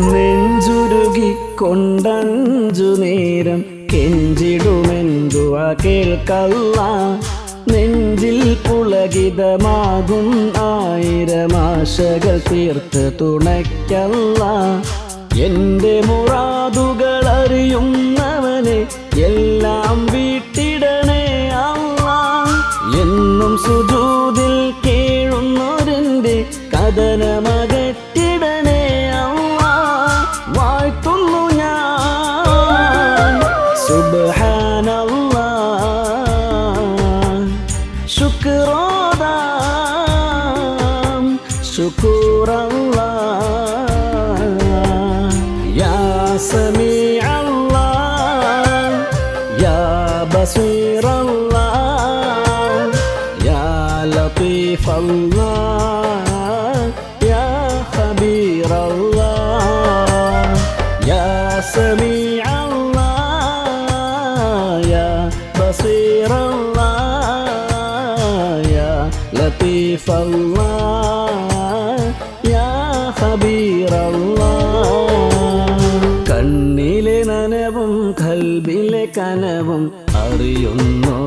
നെഞ്ചുരുകി കൊണ്ടഞ്ചു നേരം കെഞ്ചിടുമെന്തുവ കേൾക്കല്ല. നെഞ്ചിൽ പുളകിതമാകും ആയിരമാശകൾ തീർത്ത് തുണയ്ക്കല്ല. എൻ്റെ മുറാദുകൾ അറിയുന്നവനെ എല്ലാം വീട്ടിടണേ അല്ലാ. എന്നും സുജൂദിൽ കേഴുന്നൊരെൻ്റെ കഥനമകറ്റിടണേ അല്ലാ. വാഴ്ത്തുന്നു ഞാൻ സുബ്ഹാനല്ലാഹ്. ശുക്രോദാം ശുക്രല്ലാഹ്. യാ സമീഅല്ലാഹ് യാ ബസീറല്ലാഹ് യാ ലത്തീഫല്ലാഹ് യാ ഖബീറല്ലാഹ്. യാ സമീഅല്ലാഹ് യാ ബസീറല്ലാഹ് യാ ലത്തീഫല്ലാഹ് യാ ഖബീറല്ലാഹ്. കണ്ണിലെ നനവും കൽബിലെ കനവും അറിയുന്നു